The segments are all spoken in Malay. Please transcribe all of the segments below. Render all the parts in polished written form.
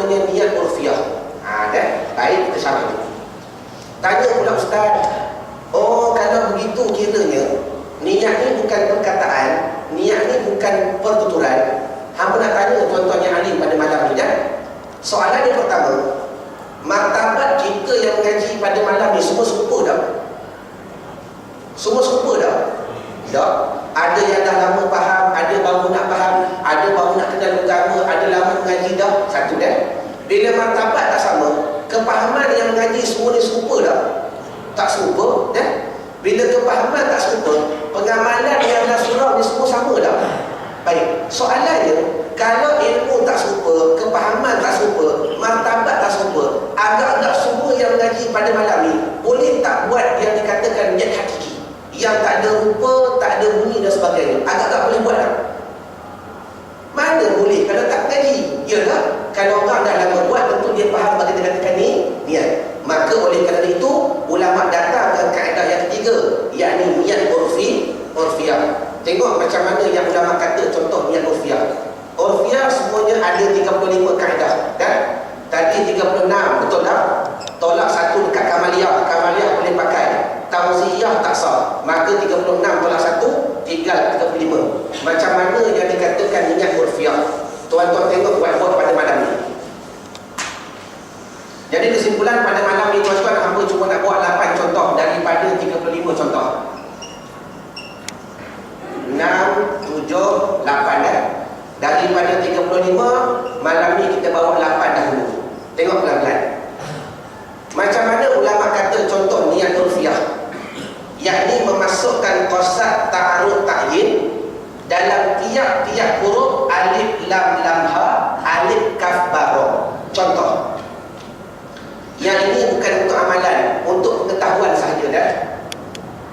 namanya niat urfiah. Baik, kita syarah dulu. Tanya pula ustaz, oh kalau begitu kiranya niat ni bukan perkataan, niat ni bukan pertuturan. Hamba nak tanya tuan-tuan yang alim pada malam ni dah. Soalan yang pertama, martabat kita yang mengaji pada malam ni semua serupa tak? Semua serupa tak? Tak. Ada yang dah lama faham, ada baru nak faham, ada baru nak kenal agama, ada lama mengaji dah. Satu dah. Bila martabat tak sama, kepahaman yang mengaji semua ni serupa tak? Tak serupa dah. Bila kepahaman tak serupa, pengamalan yang dah surau ni semua sama tak? Baik, soalannya, kalau ilmu tak serupa, kepahaman tak serupa, martabat tak serupa, agak-agak semua yang mengaji pada malam ni boleh tak buat yang dikatakan niat hakiki, yang tak ada rupa, tak ada bunyi dan sebagainya? Agak-agak boleh buat tak? Mana boleh kalau tak mengaji? Yalah, kalau orang dah lama buat, tentu dia faham bagi dia katakan ni niat. Maka oleh kerana itu, ulama datang dengan kaedah yang ketiga, yakni niat urfiah. Tengok macam mana yang ulama kata contoh niat urfiah. Urfiah semuanya ada 35 kaedah, kan? Tadi 36, betul tak? Tolak satu dekat kamaliyah. Kamaliyah boleh pakai. Tauziyah tak sah. Maka 36 tolak satu, tinggal 35. Macam mana yang dikatakan niat urfiah? Tuan-tuan tengok buat pada malam ni. Jadi kesimpulan pada malam ni tuan-tuan, hamba cuma nak buat 8 contoh daripada 35 contoh. 6, 7, 8 dah. Daripada 35, malam ni kita bawa 8 dahulu. Tengok pelan-pelan. Macam mana ulama kata contoh niat urfiah, yakni memasukkan qasad ta'arud ta'yin dalam tiap-tiap huruf alif lam lam ha, alif kaf ba ra. Contoh. Yang ini bukan untuk amalan, untuk pengetahuan sahaja dah.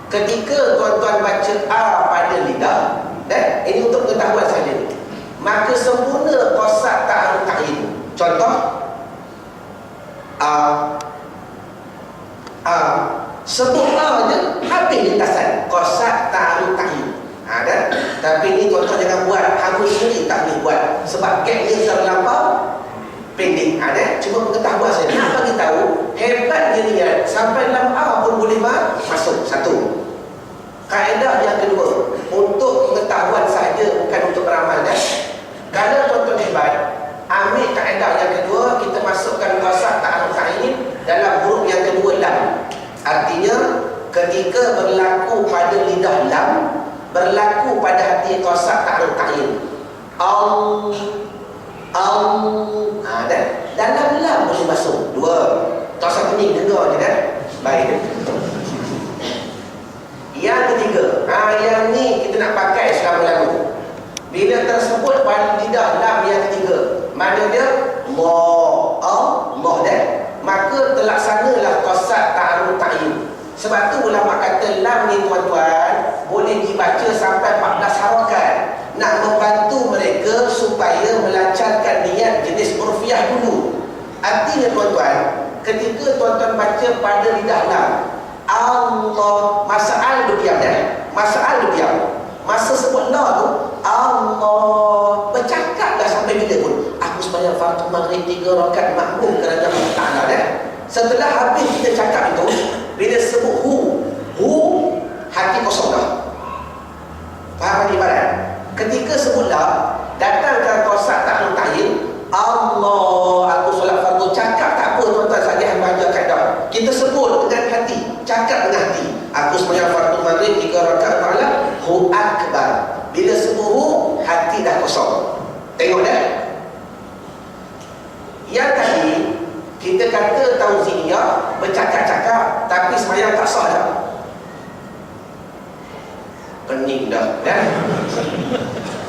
Ketika tuan-tuan baca A pada lidah, ini untuk pengetahuan sahaja. Maka sempurna qasad ta'arud ta'yin. Contoh sebut A je, habis lintasan qasad ta'arud ta'yin. Dah. Tapi ni tuan-tuan jangan buat, hamba sendiri tak boleh buat sebab gapnya terlampau pendek. Cuma pengetahuan saja. Nak bagi tahu hebatnya niat sampai dalam A pun boleh masuk. Satu. Kaedah yang kedua, untuk pengetahuan saja, bukan untuk beramal. Kalau tuan-tuan hebat, ambil kaedah yang kedua, kita masukkan qasad ta'arud ta'yin dalam huruf yang kedua lam. Artinya ketika berlaku pada lidah lam, berlaku pada hati qasad ta'arud ta'yin. Dalam lam boleh masuk. Dua. Tak usah pening, dengar je dah. Baik. Yang ketiga, yang ni kita nak pakai selama lagu. Bila tersebut pada lidah lam yang ketiga, mana dia? Allah dah. Maka terlaksanalah qasad ta'arud ta'yin. Sebab tu ulama kata lam ni tuan-tuan boleh dibaca sampai 14 harakat. Nak membantu mereka supaya melancarkan niat jenis urfiah dulu. Artinya tuan-tuan, ketika tuan-tuan baca pada lidah lam, Allah, masa al berdiam dah. Masa al berdiam. Masa sebut la tu, Allah, bercakaplah sampai bila pun. Aku sembahyang fardu maghrib 3 rakaat makmum kerana Allah Ta'ala dah. Setelah habis kita cakap itu, bila sebut hu, hati kosong dah. Faham ibarat? Ketika sebut la, datangkan qasad ta'arud ta'yin, Allah, aku solat fardu, cakap tak apa tuan-tuan, saja hamba ajar kaedah. Kita sebut dengan hati, cakap dengan hati. Aku sembahyang fardu maghrib 3 rakaat malam, hu akbar. Bila sebut hu, hati dah kosong. Tengok dah. Yang tadi kita kata tauziyah, bercakap-cakap tapi sembahyang tak sah dah. Pening dah, kan?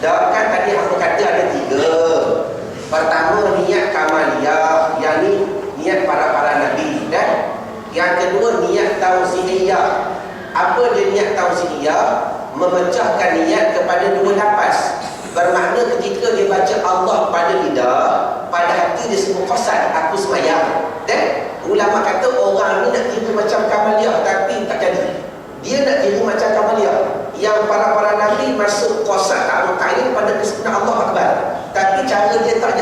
Dah kan tadi aku kata ada 3. Pertama niat kamaliyah, yang ni niat para nabi, kan? Yang kedua niat tauziyah. Apa dia niat tauziyah? Memecahkan niat kepada 2 lafaz. Bermakna ketika dia baca Allah pada lidah, pada hati dia sebut qasad, aku sembahyang. Dan ulama kata orang ni nak kira macam kamaliyah tapi tak jadi. Dia nak kira macam kamaliyah. Yang para nabi masuk qasad ta'arud ta'yin pada kesempurnaan Allah Akbar. Tapi cara dia tak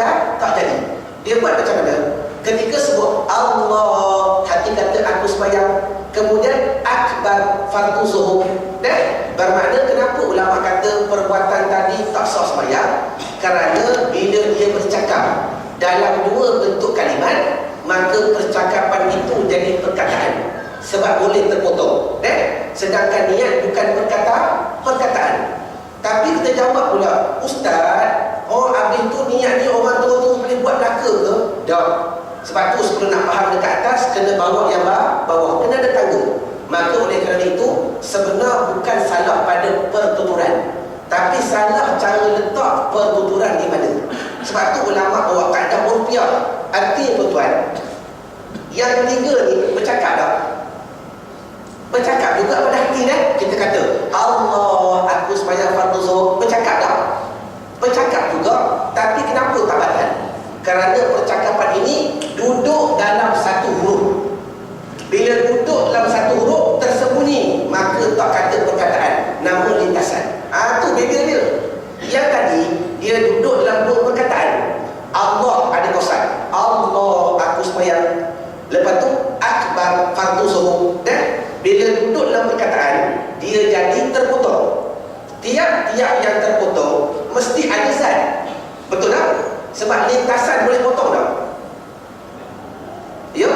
jadi. Dia buat macam mana? Ketika sebut Allah, hati kata aku sembahyang, kemudian akbar fardu zuhur. Bermakna kenapa ulama kata perbuatan tadi tak sah sembahyang? Kerana bila dia bercakap dalam dua bentuk kalimat, maka percakapan itu jadi perkataan, sebab boleh terpotong. Sedangkan niat bukan perkataan. Tapi kita jawab pula, Ustaz, habis tu niat ni orang tu boleh buat belaka ke? Tak. Sebab tu sebelum nak faham dekat atas, kena bawa yang bawah, kena ada tangga. Maka oleh kerana itu, sebenar bukan salah pada pertuturan, tapi salah cara letak pertuturan di mana. Sebab tu ulama bawa kaedah urfiah. Artinya tuan-tuan, yang tiga ni bercakap tak? Bercakap juga pada hati kita kata Allah, aku sembahyang fardu zuhur, bercakap tak? Bercakap juga, tapi kenapa tak batal? Kerana percakapan ini duduk dalam satu huruf. Bila duduk dalam satu huruf tersembunyi, maka tak kata perkataan, nama lintasan. Tu beza dia. Yang tadi dia duduk dalam dua perkataan. Allah ada kosan, Allah aku sembahyang. Lepas tu akbar fardu zuhur. Dan bila duduk dalam perkataan, dia jadi terpotong. Tiap-tiap yang terpotong mesti ada zat. Betul tak? Sebab lintasan boleh potong tak? Ya?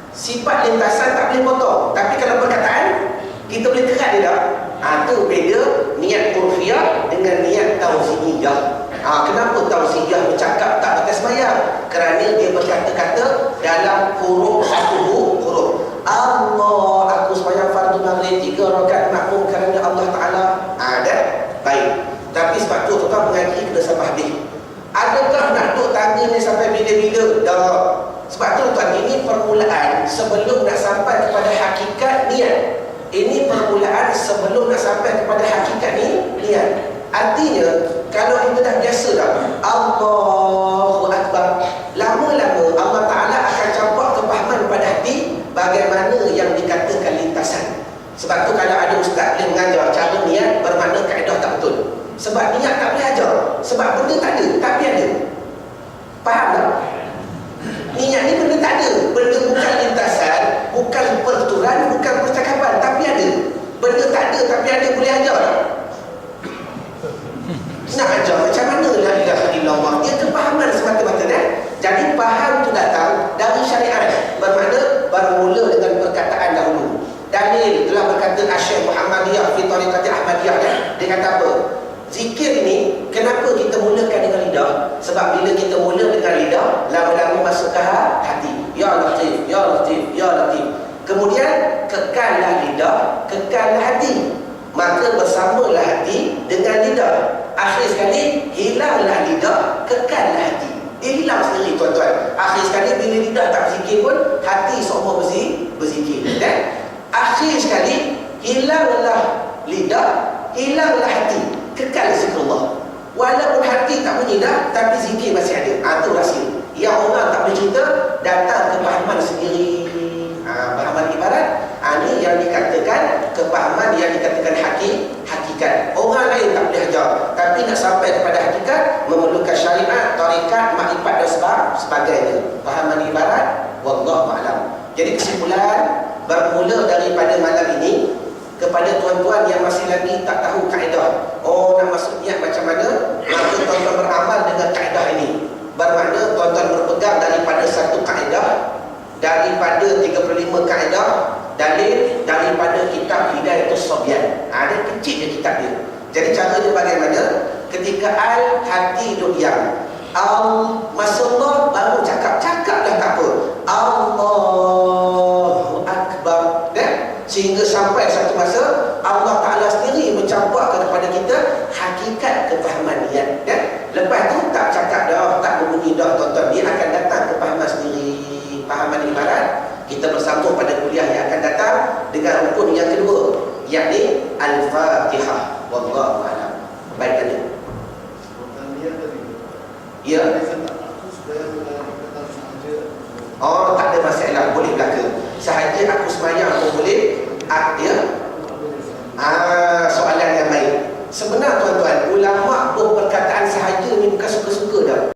Sifat lintasan tak boleh potong. Tapi kalau perkataan, kita boleh kerat dia tak? Tu beza niat urfiah dengan niat tauziiyah. Kenapa tauziiyah bercakap tak batas sembahyang? Kerana dia berkata-kata dalam huruf satu huruf. Allah, aku sembahyang fardu maghrib 3 rakaat makmum kerana Allah Ta'ala. Baik. Tapi sebab tu tuan mengaji kena sampai habis. Adakah nak duduk tanya ni sampai bila-bila? Tak. Sebab tu tuan, ini permulaan sebelum nak sampai kepada hakikat niat. Ini permulaan sebelum nak sampai kepada hakikat niat. Artinya, kalau kita dah biasa dah Allahu Akbar, lama-lama Allah Ta'ala akan campak kepahaman pada hati bagaimana yang dikatakan lintasan. Sebab tu kalau ada ustaz boleh mengajar cara niat, bermakna kaedah tak betul. Sebab niat tak boleh ajar. Sebab benda tak ada, tapi ada. Faham tak? Niat ni benda tak ada. Benda bukan lintasan, bukan pertuturan, bukan percakapan, tapi ada. Benda tak ada, tapi ada, boleh ajar tak? Nak ajar macam mana la ilaha illallah? Dia kepahaman semata-mata Jadi faham tu datang dari syariat. Bermakna bermula dengan perkataan dahulu. Dalil telah berkata Syekh Muhammadiyah fi Tariqati Ahmadiyah. Dia kata apa? Zikir ini kenapa kita mulakan dengan lidah? Sebab bila kita mula dengan lidah, lama-lama masuk ke hati. Ya Latif, Ya Latif, Ya Latif. Kemudian kekallah lidah, kekallah hati. Maka bersamalah hati dengan lidah. Akhir sekali hilanglah lidah, kekallah hati. Dia hilang sendiri tuan-tuan. Akhir sekali bila lidah tak berzikir pun, hati semua berzikir. Akhir sekali hilanglah lidah, hilanglah hati, kekal zikrullah. Walaupun hati tak bunyi dah, tapi zikir masih ada. Itu rahsia. Yang orang tak boleh cerita, datang kepahaman sendiri. Pahaman ibarat, ini yang dikatakan kepahaman yang dikatakan hakikat. Orang lain tak boleh ajar, tapi nak sampai kepada hakikat memerlukan syariat, tarikat, makrifat dan sebagainya. Pahaman ibarat, wallahu a'lam. Jadi kesimpulan, bermula daripada malam ini, kepada tuan-tuan yang masih lagi tak tahu kaedah, nak masuk niat macam mana, maka tuan-tuan beramal dengan kaedah ini. Bermakna tuan-tuan berpegang daripada satu kaedah, daripada 35 kaedah, dalil daripada kitab Hidayatus Sabyan. Ada kecil je kitab dia. Jadi caranya bagaimana? Ketika hati duduk diam. Masa Allah baru cakap dah tak apa. Allahu Akbar. Sehingga sampai satu masa Allah Ta'ala sendiri mencampakkan kepada kita hakikat kepahaman niat. Lepas tu tak cakap dah, tak berbunyi dah tuan-tuan. Dia akan datang kepahaman sendiri. Pahaman ibarat. Kita bersambung pada kuliah yang akan datang dengan rukun yang kedua, yakni Al-Fatihah. Wallahu a'lam. Baik tadi. Ya. Tak ada masalah, boleh belaka. Sahaja aku semayang pun boleh. Ya. Soalan yang baik. Sebenar tuan-tuan, ulama